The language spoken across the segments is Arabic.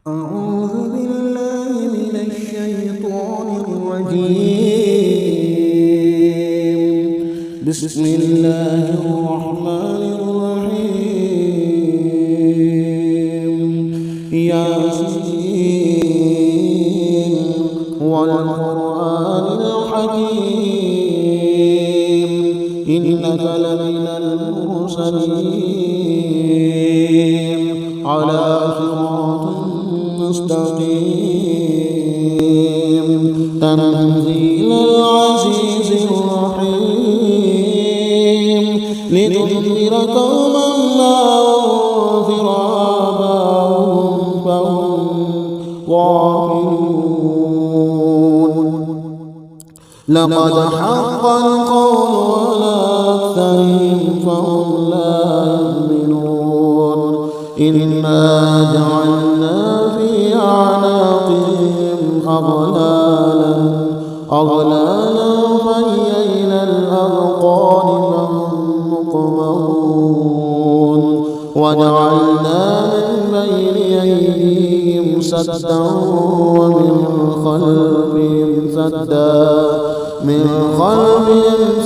أعوذ بالله من الشيطان الرجيم. بسم الله الرحمن الرحيم. ياسين والقرآن الحكيم إنك لمن المرسلين على صراط مستقيم تنزيل العزيز الرحيم لتنذر قوما ما أنذر آباؤهم فهم غافلون. لقد حق القول على أكثرهم فهم لا يؤمنون. إنا جعلنا في أعناقهم أغلالا فهي إلى الأذقان فهم مقمحون. وجعلنا من بين أيديهم سدا ومن خلفهم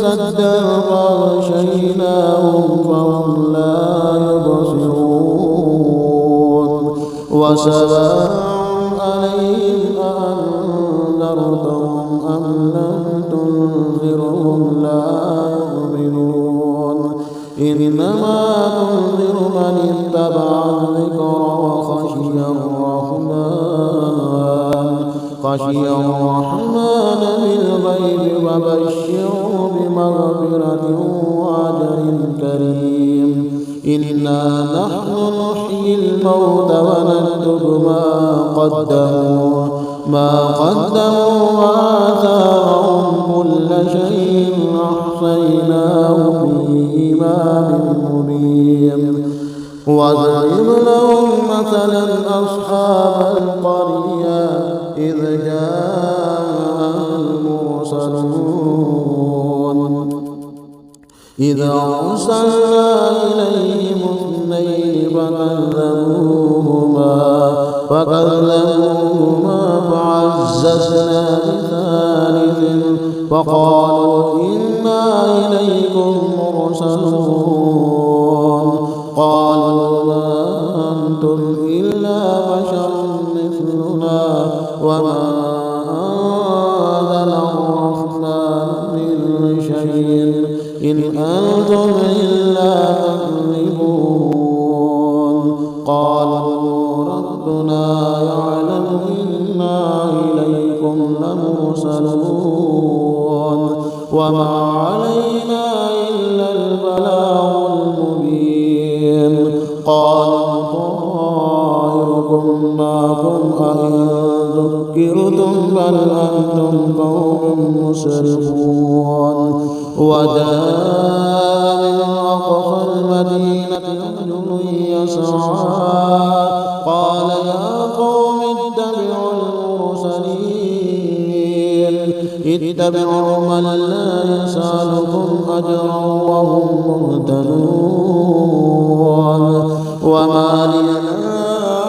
سدا فغشيناهم فهم لا يبصرون. وسواء عليهم أأنذرتهم أم لم تنذرهم لا يؤمنون. إنما تنذر من اتبع الذكر وخشي الرحمن بالغيب فبشره بمغفرة وأجر كريم. إنا نحن نحيي الموتى ونكتب ما قدموا وآثارهم كل شيء أحصيناه في إمام مبين. واضرب لهم مثلا أصحاب القرية إذ جاء المرسلون إذ أرسلنا إليهم اثنين فكذبوهما فعززنا بثالث فقالوا إنا إليكم مرسلون. قالوا ما أنتم إلا بشر مثلنا وما أنزل الرحمن من شيء إن أنتم إلا تكذبون. قالوا ربنا يعلم إنا إليكم لمرسلون وما علينا إلا البلاغ المبين. قالوا طائركم معكم أئن ذكرتم بل أنتم قوم مسرفون. وجاء من أقصى المدينة رجل يسعى قال يا قوم اتبعوا من لا يسألكم أجرا وهم مهتدون. وما لي لا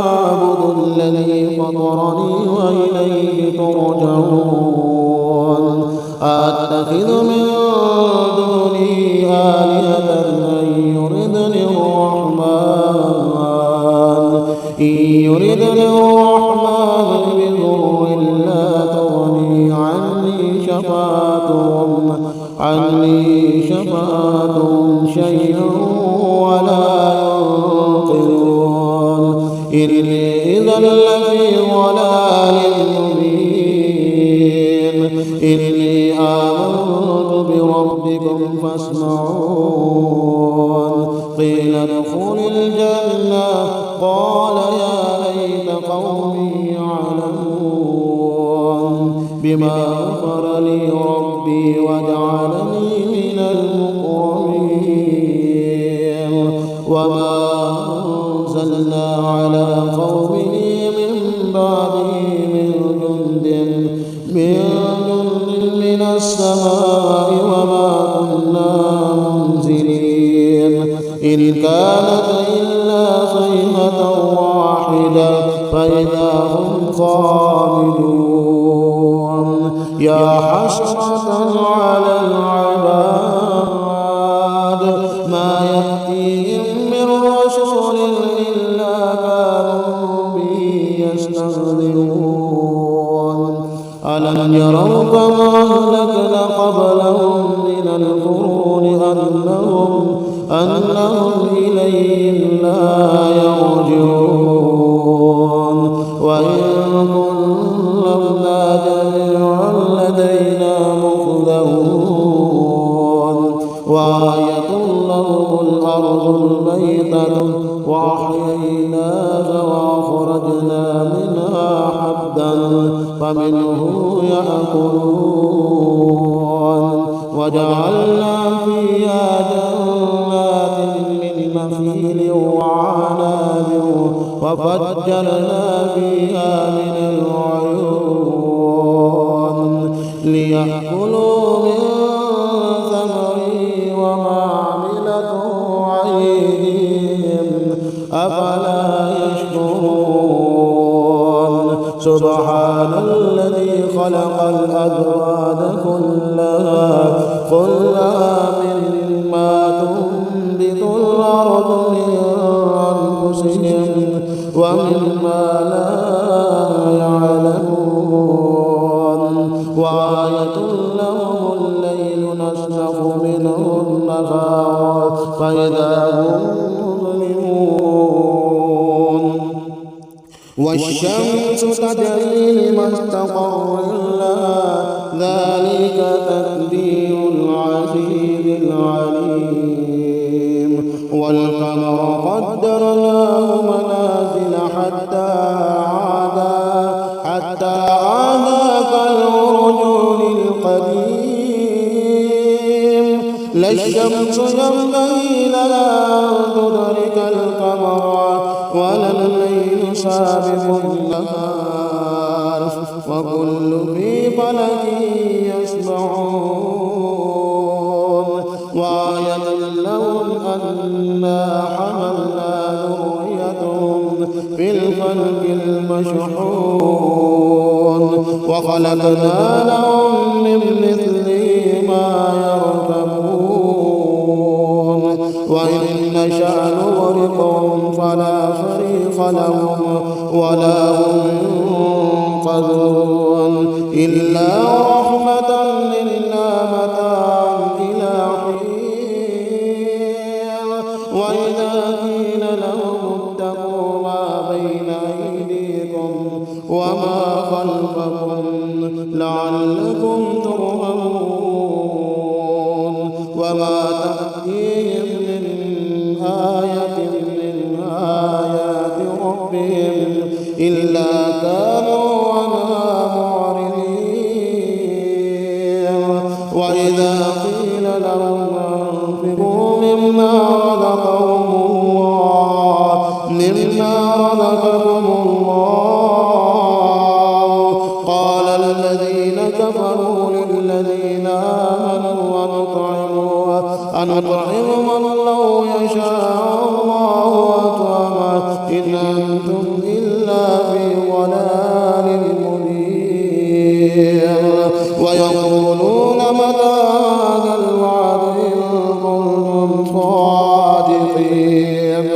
أعبد الذي فطرني وإليه ترجعون. أتخذ من دونه آلهة إن يردني الرحمن بضر لا تغني عني شفاعتهم شيئا ولا ينقذون. إني إذا لفي ضلال مبين. إني آمنت بربكم فاسمعون. قيل ادخل الجنة قال يا ليت قومي يعلمون بما غفر لي ربي وجعلني من المكرمين. وما أنزلنا على قومه من بعده من جند من السماء وما كنا منزلين. إن كانت إلا صيحة واحدة فإذا هم خامدون يا حسرة على العباد ما يأتيهم من رسول إلا كانوا به يستهزئون ألم يروا كما أهلكنا قبلهم من القرون أنهم إليهم لا يرجعون وإن كنا جميعا لدينا محضرون وآية لهم الأرض الميتة وأحييناها وأخرجنا منها حبا فمنه يأكلون وجعلنا فيها جنات من نخيل وعناب وفجرنا فيها من العيون ليأكلوا من ثمره وما عملته أيديهم أفلا يشكرون سبحان الذي خلق الأزواج كلها مما تنبت الأرض من أنفسهم ومما لا يعلمون وآية لهم الليل نسلخ منه النهار فإذا هم مظلمون والشمس تجري لمستقر لها ذلك تقدير العزيز العليم والقمر قدرناه منازل حتى عاد كالعرجون القديم لا الشمس ينبغي لها أن تدرك القمر ولا الليل سابق النهار وكل في فلك يسبحون وآية لهم أنا حملنا ذريتهم في الفلك المشحون وخلقنا لهم من مثله ما يركبون وإن نشأ نغرقهم فلا صريخ لهم ولا هم ينقذون إلا رحمة منا متاعا إلى حين وإذا قيل لهم اتقوا ما بين أيديكم وما خلفكم لعلكم ترحمون وما تأتيهم من آية من آيات ربهم إلا كانوا عنها معرضين وإذا قيل لهم أنفقوا مما رزقكم الله قال الذين كفروا للذين آمنوا أنطعم من لو يشاء الله أطعمه إن أنتم إلا في ضلال مبين ويقولون متى هذا الوعد إن كنتم صادقين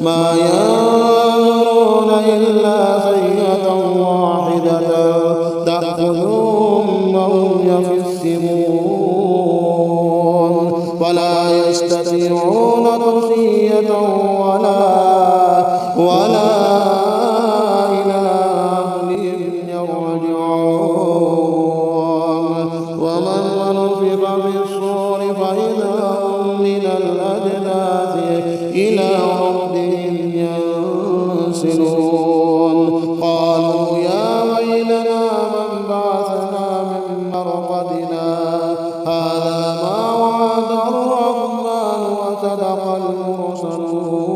ما ينظرون إلا صيحة واحدة تأخذهم وهم يخصمون ولا يستطيعون توصية ولا إلى أهلهم يرجعون ومن نفخ في الصور فإذا هم من الأجداث إلى ربهم ينسلون قالوا يا ويلنا من بعثنا من مرقدنا هذا ما وعد الرحمن وصدق المرسلون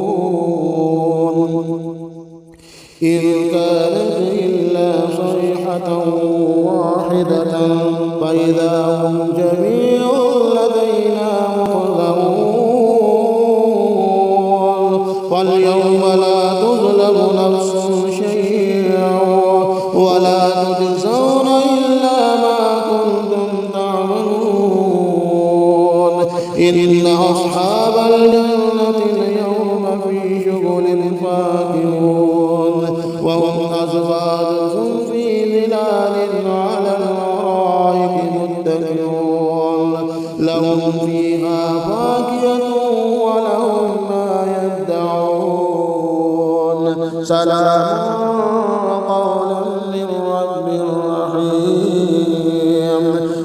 إن كانت إلا صيحة واحدة فإذا هم جميع لدينا محضرون واليوم لا تظلم نفس شيئا إن أصحاب الجنة اليوم في شغل فاكهون وهم أزواجهم في ظلال على الأرائك متكئون لهم فيها فاكهة ولهم ما يدعون سلام قولا من رب رحيم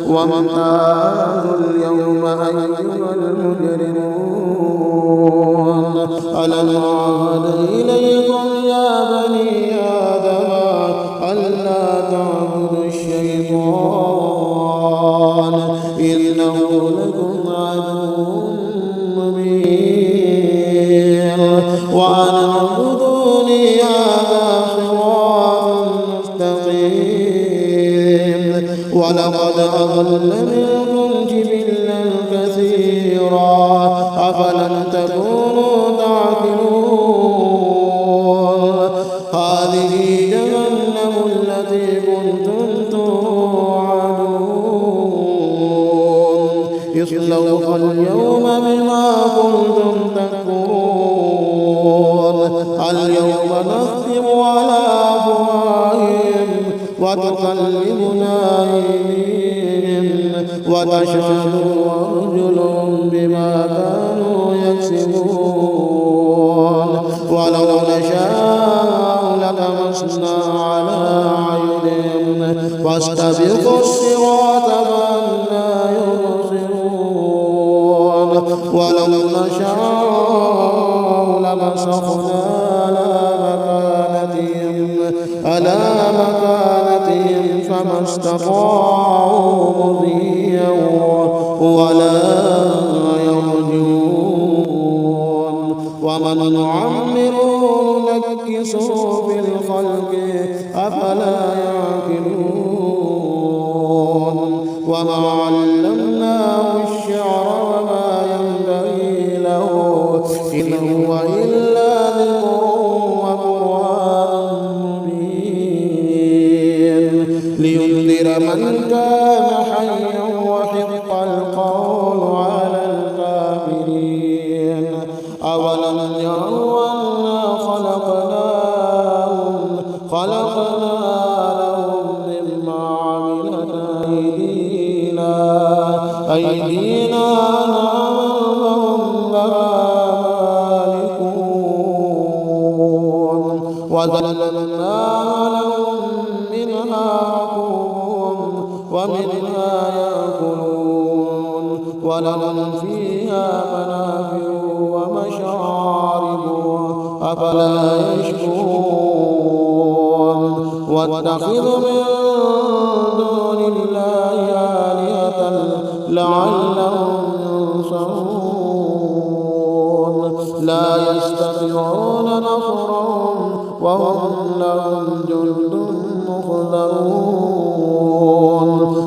وامتازوا اليوم أيها المجرمون ألم أعهد إليكم يا بني آدم ألا تعبدوا الشيطان إنه لكم عدو مبين وأن اعبدوني هذا صراط مستقيم ولقد أضل منكم جبلا كثيرا أفلم تكونوا تعقلون هذه جهنم التي كنتم توعدون اصلوها اليوم بما كنتم تكفرون اليوم نختم على أفواههم وتكلمنا أيديهم وتشهد أرجلهم بما كانوا يكسبون ولو نشاء لطمسنا على أعينهم فاستبقوا الصراط فأنى يبصرون ولو نشاء لمسخنا على مكانتهم فما استطاعوا مضيا ولا يرجون ومن نعمره نكسه في الخلق أفلا يعقلون وما علمناه الشعر وما ينبغي له إن هو إلا ذكر وقرآن مبين لينذر من كان حيا وحق القول على الكافرين أولم يروا أنا خلقنا لهم مما عملت أيدينا أنعاما مالكون وذللنا لهم منها ركوبهم ومنها يأكلون ولهم فيها منافع ومشارب أفلا يشكرون واتخذوا من دون الله آلهة لعلهم ينصرون لا يستطيعون نصرهم وهم لهم جند مخذلون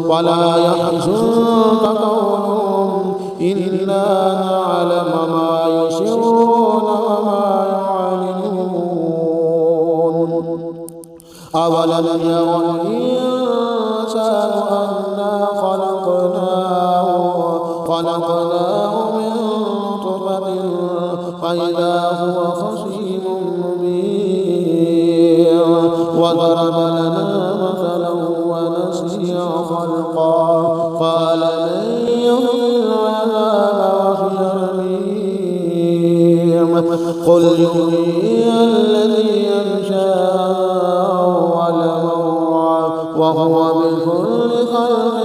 ولا يحزنك قولهم إلا نعلم ما يسرون وما يعلنون أولم يرى الإنسان أنا خلقناه من نطفة فإذا هو خصيم مبين وضرب لنا مثلا ونسي خلقا قال من يحيي العظام وهي رميم قل يحيي الذي ينشأ أول مرة وهو بكل خلق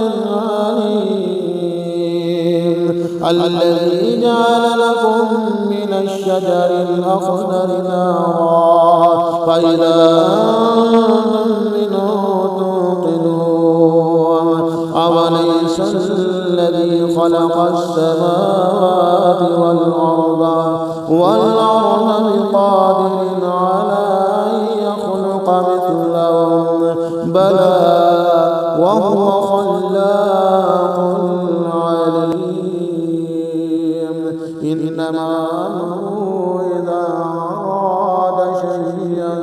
عليم الذي جعل لكم من الشجر الأخضر نارا فإذا أنتم منه توقدون أوليس الذي خلق السماوات والأرض بقادر على أن يخلق مثلهم بلى وهو خلاق عليم إنما أمره إذا أراد شيئا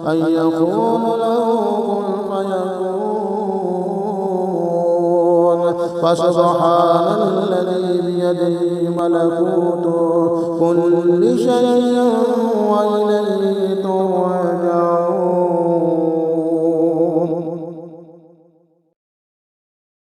أن يقول له كن فيكون فسبحان الذي بيده ملكوت كل شيء وإليه